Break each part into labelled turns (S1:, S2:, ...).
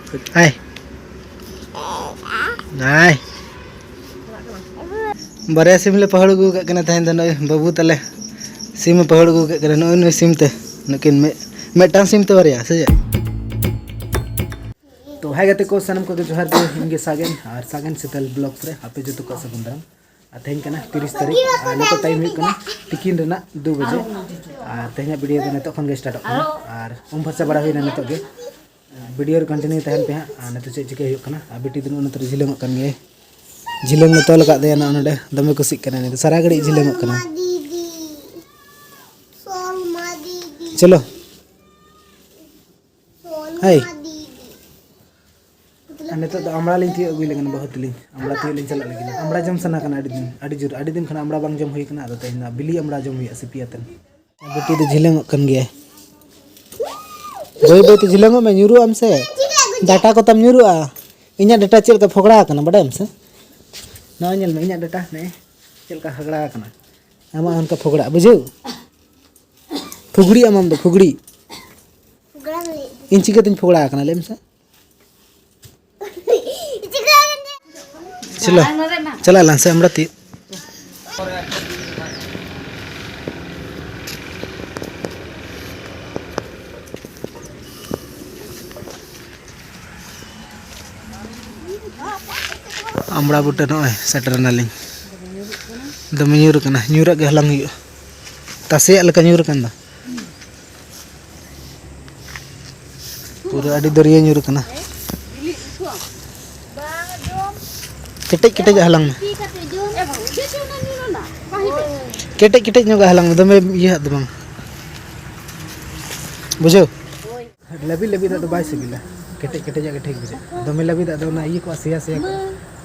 S1: Hai. Hai. Baraya sim le pahड़ gu kena tahen da noi babu tale sim pahड़ gu kena noi sim te nukin metang sim te baraya se तो हाय गाते को सनम को जोहार दे हिंगे सागन और सागन सेतल blog पर आपे जो तो को सबंदरम तेहन कना 30 तारीख निको टाइम हुई कना तिकिन रेना 2 बजे तेहना वीडियो दे नतो खन गे स्टार्ट कना और फरसा बड़ा हुई नतो गे वीडियो कंटिन्यू तहन पे नतो चे चिके हुई कना बेटी दिन नतो झिलंग कन गे झिलंग न तोल का दे ना नडे दमे कुसी कना ने सारा घड़ी झिलंग कना चलो हाय नितो तो आमड़ा लिंग तियो अगुई लगन बहुत लिंग आमड़ा तियो लिंग चला लगिन आमड़ा जम सना कना अडी दिन खना आमड़ा बांग जम हुई कना तो तेना बिली आमड़ा जम हुई सिपियातन बेटी तो झिलंग कन गे बोई बोई तो झिलंग में न्यूरु आम से डाटा को तम न्यूरुआ इन्या डाटा चेल का फोगड़ा कना बडे आम से ना नेल में इन्या डाटा ने चेल का हगड़ा कना आमा उनका फोगड़ा बुझो फुगड़ी आम दो फुगड़ी इन चिके तिन फोगड़ा कना लेम से चलो चला लांसे हमरा ती आमड़ा बुटे नय सेटर नालिंग दमे न्यूर कना न्यूर के हलांग हुई तासे लका न्यूर कना पूरा अडी दरिया न्यूर कना केटेज केटेज हलांग में केटेज केटेज नो हलांग में दमे ये दो बांग बुझो लबी लबी दा तो बाय सिबिला केटेज केटेज के ठीक बुझे दमे लबी दा दो ना ये को सिया सिया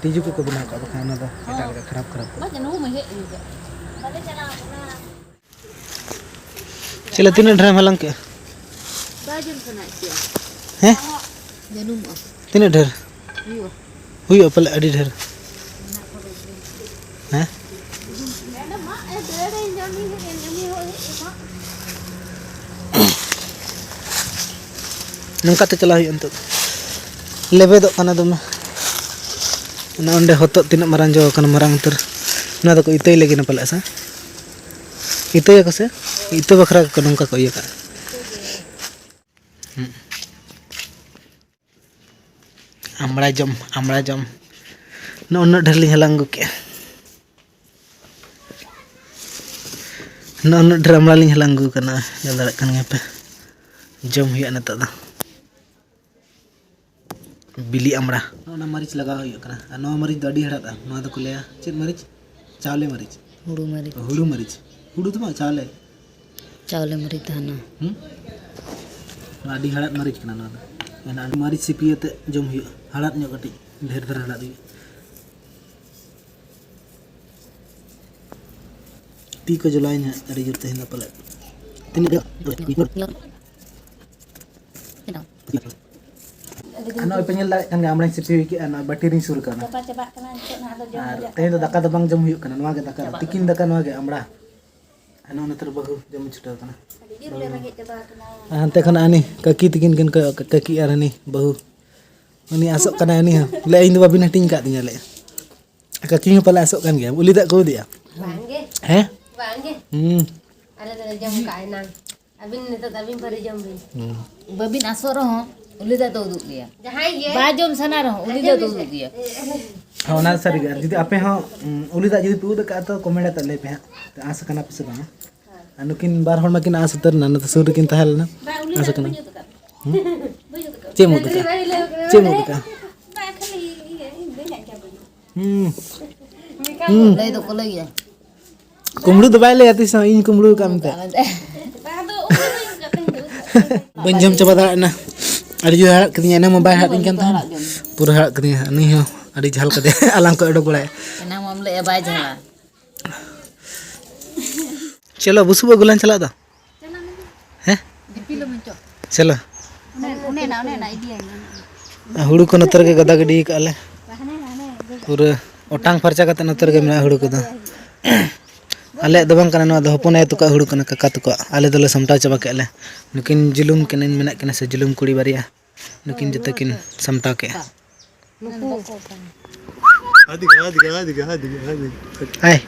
S1: तीजू को बना का बखा ना दा एटा लगा खराब खराब चलो तीन ड्राम हलांग के हैं तीन ढेर हुई पहले अड़ी ढेर हैं नंका ते चला हुई अंत लेबे दो कना दम ना अंडे होतो तीन मरांग जो कना मरांग उतर ना तो को इतई लेगे ना पले सा इतई को से इतई बखरा को नंका को ये का आमड़ा जम न ढेर लिंग हलांग के न ढेर आमड़ा लिंग हलांग कना जल दड़ कन पे जम हुई न तो बिली आमड़ा ना मरीच लगा हुई कना नो मरीच दो अडी हड़ा नो तो को ले चेत मरीच चावले मरीच हुड़ू मरीच हुड़ू तो मा चावले मरीच थाना अडी हड़ा मरीच कना ना ना मरीच सिपियते जम हुई हड़ात नो कटी ढेर ढेर हड़ात हुई ती को जलाई ना अड़ी जुते हिंदा पले तीन ana penyel la kan amra sipi ki ana batiri sur kana te do daka do bang jom huyuk kana noa ge daka tikin daka noa ge amra ana onater bahu jom chutaw kana ante kana ani kaki tikin kan kaki arani bahu ani asok kana ani le ing do babin hating ka tinya le kaki nya pala asok kan ge uli dak ko dia bangge ala da jom ka nang abin nito abin pare jom bin babin asok ro उली दा तो दुक दिया जहां ये बाजोम सना रहो उली दा तो दुक दिया हां ना सरी गर जदी आपे हां उली दा जदी पू दका तो कमेंट त ले पे त आस कना पिसे बा अनुकिन बार हण मकिन आस उतर ना तो सुर किन तहल ना आस कना चेमो दका बा खाली ले तो को लइया कुमड़ू दबाई ले आती स इन कुमड़ू काम ते बंजम चबा दा ना अड़ी जो हड़ कदिया ना मोबाइल हड़ इन था पूरा हड़ कदिया नहीं हो अड़ी झाल कदे आलाम को एडो बड़ाय ना मामले ए बाय झाला चलो बुसु गुलान चला दा हैं दिपिलो मंचो चलो उने ना आइडिया हुड़ू को नतर के गदा गडी काले पूरा ओटांग फरचा कते नतर के मेना हुड़ू को दा आले दो बांग कना नो हपन आय तुका हुड़ू कना काका तुका आले दोले समटा चबा केले लेकिन जुलुम केने मेना केने से जुलुम कुड़ी बारिया नुकिन जत किन समटा के आय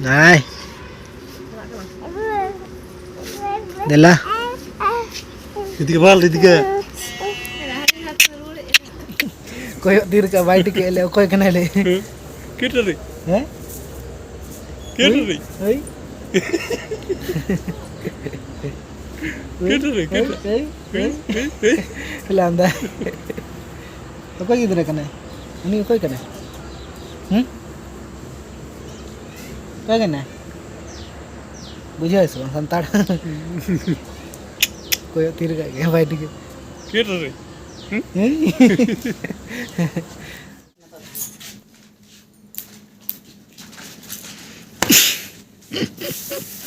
S1: आय देला इदिके बाल इदिके कोई तीर का बाइट के ले कोई कने ले केटरी हैं केटरी हई केटरी केटरी लांदा तो कोई इधर कने अनि कोई कने कोई कने बुझे सो संताड़ कोई तीर का बाइट के केटरी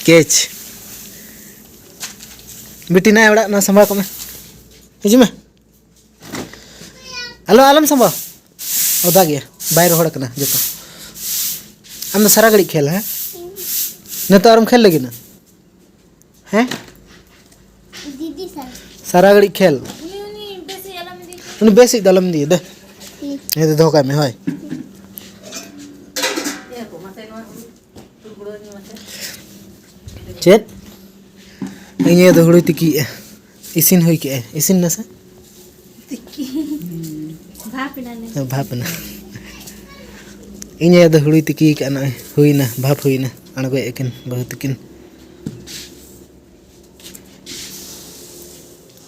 S1: कैच बेटी ना एवड़ा ना संभा को में हिजू में हेलो आलम संभा ओदा गया बाहर होड़ कना जतो हम तो सारा घड़ी खेल है न तो आरम खेल लगी ना हैं दीदी सारा घड़ी खेल उन बेसिक दलम दी दे ये तो धोखा में होय चेत ये तो हुड़ी तिकी इसिन होई के इसिन न से तिकी भापना इने तो हुड़ी तिकी के ना हुई ना भाप हुई ना अणगो एकिन बहुत किन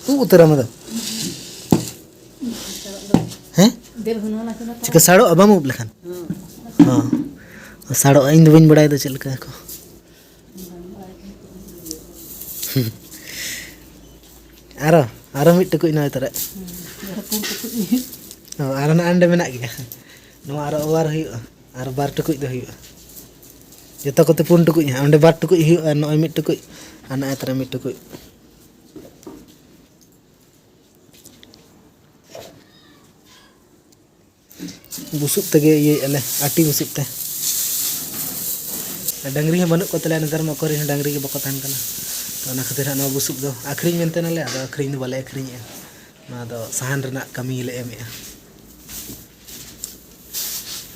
S1: तू उतरा मत हैं चिका साड़ो अबाम उब लखन हां साड़ो इन दो बन बड़ाय दो चल का को आरो मिट टुकुई ना तरे आरो ना अंडे मेना गया नो आरो ओवर हुई आरो बार टुकुई दो हुई जतो कोते पुन टुकुई अंडे बार टुकुई हुई नो मिट टुकुई आना तरे मिट टुकुई बुसुब तगे ये अले आटी बुसुब ते डंगरी हे बनु को तले नगर में कोरी डंगरी के बको थान कना तो ना खातिर ना बुसुब दो आखरिन मेनते नले आदो आखरिन दो बाले आखरिन ना दो साहन रना कमी ले एमे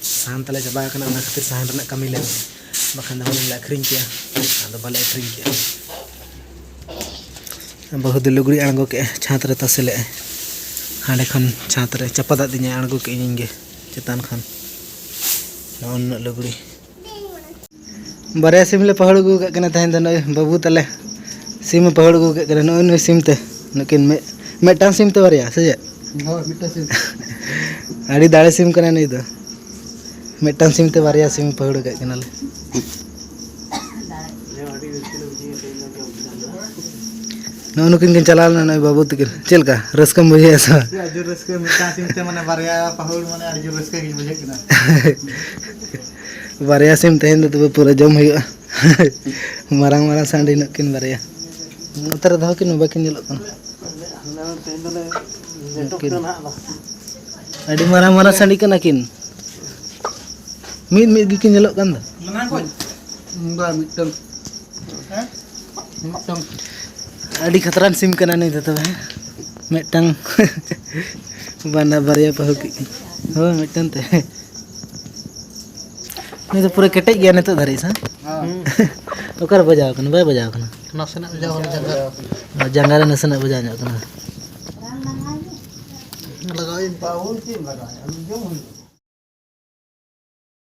S1: साहन तले जबा कना ना खातिर साहन रना कमी ले बखन दो ले आखरिन किया आदो बाले आखरिन किया बहुत लुगड़ी अणगो के छात्र तसले हाले खन छात्र चपदा दिने अणगो के इंगे चेतान खान नौन लुगड़ी बारे सिम ले पहाड़ गु कने तहन दन बाबू तले सिम पहाड़ गु कने नौन सिम ते नकिन मेटान सिम ते बारिया से हां मिटा सिम आड़ी दाड़े सिम कने नहीं दो मेटान सिम ते बारिया सिम पहाड़ के कने ले नौन किन चलाल ना बाबू तकिन चलका रसकम बुझे ऐसा जो रसके मिटा सिम ते माने बारिया पहाड़ माने आड़ी जो रसके की बुझे किना बारिया सिम तहन तो पूरा जम हुआ मारांग मारांग सांडी नकिन बारिया उतर दो किन बाकिन जलो आड़ी मारांग मारांग सांडी कना किन मिद गिकिन जलो कन दा मना को बा मिटम हैं मिटम आड़ी खतरान सिम कना नहीं तो है मिटंग बाना बारिया पहु की हो मिटन ते नहीं तो पूरा केटेज गया तो धरी सा ओकर बजाव कन बाय बजाव कन नसना बजाव जंगारे नसना बजा नो कन लगाई पाउन की लगाया हम जो